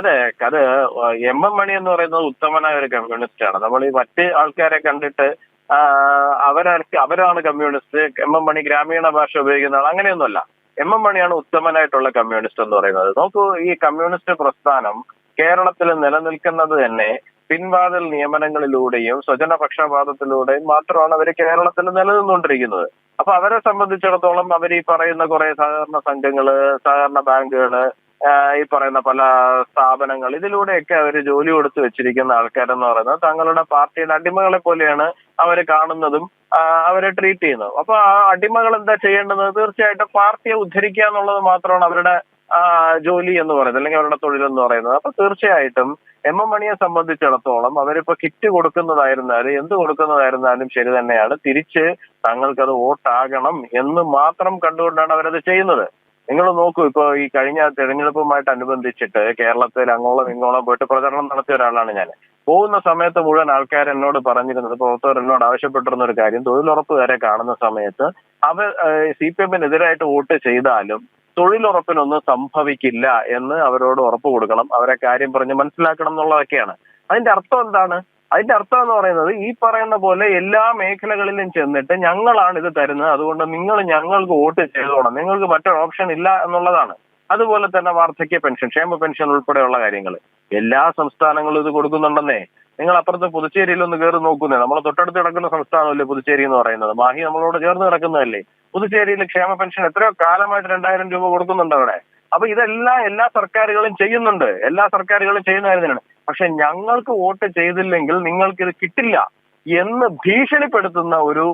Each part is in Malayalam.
അതെ. അത് എം മണി എന്ന് പറയുന്നത് ഉത്തമനായ ഒരു കമ്മ്യൂണിസ്റ്റ് ആണ്. നമ്മൾ ഈ മറ്റ് ആൾക്കാരെ കണ്ടിട്ട് അവരാണ് കമ്മ്യൂണിസ്റ്റ്, മണി ഗ്രാമീണ ഭാഷ ഉപയോഗിക്കുന്ന ആൾ, അങ്ങനെയൊന്നുമല്ല. മണിയാണ് ഉത്തമനായിട്ടുള്ള കമ്മ്യൂണിസ്റ്റ് എന്ന് പറയുന്നത്. നോക്കൂ, ഈ കമ്മ്യൂണിസ്റ്റ് പ്രസ്ഥാനം കേരളത്തിൽ നിലനിൽക്കുന്നത് തന്നെ പിൻവാതിൽ നിയമനങ്ങളിലൂടെയും സ്വജനപക്ഷപാതത്തിലൂടെയും മാത്രമാണ് അവർ കേരളത്തിൽ നിലനിന്നുകൊണ്ടിരിക്കുന്നത്. അപ്പൊ അവരെ സംബന്ധിച്ചിടത്തോളം അവർ ഈ പറയുന്ന കുറെ സഹകരണ സംഘങ്ങള്, സഹകരണ ബാങ്കുകള്, ഈ പറയുന്ന പല സ്ഥാപനങ്ങൾ, ഇതിലൂടെയൊക്കെ അവർ ജോലി കൊടുത്ത് വെച്ചിരിക്കുന്ന ആൾക്കാരെന്ന് പറയുന്നത് തങ്ങളുടെ പാർട്ടിയുടെ അടിമകളെ പോലെയാണ് അവരെ കാണുന്നതും അവരെ ട്രീറ്റ് ചെയ്യുന്നതും. അപ്പൊ ആ അടിമകൾ എന്താ ചെയ്യേണ്ടത്? തീർച്ചയായിട്ടും പാർട്ടിയെ ഉദ്ധരിക്കുക എന്നുള്ളത് മാത്രമാണ് അവരുടെ ജോലി എന്ന് പറയുന്നത്, അല്ലെങ്കിൽ അവരുടെ തൊഴിൽ എന്ന് പറയുന്നത്. അപ്പൊ തീർച്ചയായിട്ടും മണിയെ സംബന്ധിച്ചിടത്തോളം അവരിപ്പോ കിറ്റ് കൊടുക്കുന്നതായിരുന്നാലും എന്ത് കൊടുക്കുന്നതായിരുന്നാലും ശരി തന്നെയാണ്. തിരിച്ച് തങ്ങൾക്കത് വോട്ടാകണം എന്ന് മാത്രം കണ്ടുകൊണ്ടാണ് അവരത് ചെയ്യുന്നത്. നിങ്ങൾ നോക്കൂ, ഇപ്പൊ ഈ കഴിഞ്ഞ തെരഞ്ഞെടുപ്പുമായിട്ട് അനുബന്ധിച്ചിട്ട് കേരളത്തിൽ അങ്ങോളം ഇങ്ങോളം പോയിട്ട് പ്രചരണം നടത്തിയ ഒരാളാണ് ഞാൻ. പോകുന്ന സമയത്ത് മുഴുവൻ ആൾക്കാർ എന്നോട് പറഞ്ഞിരുന്നത്, പ്രവർത്തകർ എന്നോട് ആവശ്യപ്പെട്ടിരുന്ന ഒരു കാര്യം, തൊഴിലുറപ്പുകാരെ കാണുന്ന സമയത്ത് അവർ CPM-നെതിരായിട്ട് വോട്ട് ചെയ്താലും തൊഴിലുറപ്പിനൊന്നും സംഭവിക്കില്ല എന്ന് അവരോട് ഉറപ്പ് കൊടുക്കണം, അവരെ കാര്യം പറഞ്ഞ് മനസ്സിലാക്കണം എന്നുള്ളതൊക്കെയാണ്. അതിന്റെ അർത്ഥം എന്താണ്? അതിന്റെ അർത്ഥം എന്ന് പറയുന്നത് ഈ പറയുന്ന പോലെ എല്ലാ മേഖലകളിലും ചെന്നിട്ട് ഞങ്ങളാണ് ഇത് തരുന്നത്, അതുകൊണ്ട് നിങ്ങൾ ഞങ്ങൾക്ക് വോട്ട് ചെയ്തോണം, നിങ്ങൾക്ക് മറ്റൊരു ഓപ്ഷൻ ഇല്ല എന്നുള്ളതാണ്. അതുപോലെ തന്നെ വാർദ്ധക്യ പെൻഷൻ, ക്ഷേമ പെൻഷൻ ഉൾപ്പെടെയുള്ള കാര്യങ്ങൾ എല്ലാ സംസ്ഥാനങ്ങളും ഇത് കൊടുക്കുന്നുണ്ടെന്നേ. നിങ്ങൾ അപ്പുറത്ത് പുതുച്ചേരിയിൽ ഒന്ന് കയറി നോക്കുന്നേ, നമ്മൾ തൊട്ടടുത്ത് കിടക്കുന്ന സംസ്ഥാനമല്ലേ പുതുച്ചേരി എന്ന് പറയുന്നത്, മാഹി നമ്മളോട് ചേർന്ന് കിടക്കുന്നതല്ലേ. പുതുച്ചേരിയിൽ ക്ഷേമ പെൻഷൻ എത്രയോ കാലമായിട്ട് 2000 രൂപ കൊടുക്കുന്നുണ്ട് അവിടെ. അപ്പൊ ഇതെല്ലാം എല്ലാ സർക്കാരുകളും ചെയ്യുന്നുണ്ട്, എല്ലാ സർക്കാരുകളും ചെയ്യുന്ന കാര്യത്തിനാണ്. പക്ഷെ ഞങ്ങൾക്ക് വോട്ട് ചെയ്തില്ലെങ്കിൽ നിങ്ങൾക്ക് ഇത് കിട്ടില്ല എന്ന് ഭീഷണിപ്പെടുത്തുന്ന ഒരു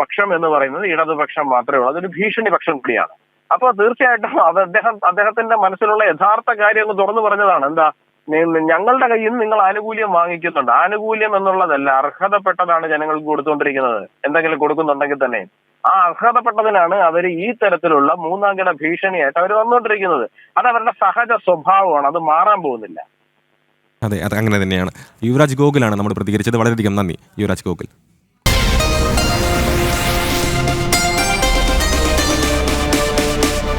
പക്ഷം എന്ന് പറയുന്നത് ഇടതുപക്ഷം മാത്രമേ ഉള്ളൂ. അതൊരു ഭീഷണി പക്ഷം കൂടിയാണ്. അപ്പൊ തീർച്ചയായിട്ടും അദ്ദേഹത്തിന്റെ മനസ്സിലുള്ള യഥാർത്ഥ കാര്യം ഒന്ന് തുറന്നു പറഞ്ഞതാണ്. എന്താ? ഞങ്ങളുടെ കയ്യിൽ നിന്ന് നിങ്ങൾ ആനുകൂല്യം വാങ്ങിക്കുന്നുണ്ട്. ആനുകൂല്യം എന്നുള്ളതല്ല, അർഹതപ്പെട്ടതാണ് ജനങ്ങൾക്ക് കൊടുത്തുകൊണ്ടിരിക്കുന്നത്. എന്തെങ്കിലും കൊടുക്കുന്നുണ്ടെങ്കിൽ തന്നെ ആ അർഹതപ്പെട്ടതിനാണ് അവർ ഈ തരത്തിലുള്ള മൂന്നാം കിട ഭീഷണിയായിട്ട് അവർ വന്നുകൊണ്ടിരിക്കുന്നത്. അത് അവരുടെ സഹജ സ്വഭാവമാണ്, അത് മാറാൻ പോകുന്നില്ല. അതെ, അത് അങ്ങനെ തന്നെയാണ്. യുവരാജ് ഗോകുലാണ് നമ്മൾ പ്രതികരിച്ചത്. വളരെയധികം നന്ദി യുവരാജ് ഗോകുൽ.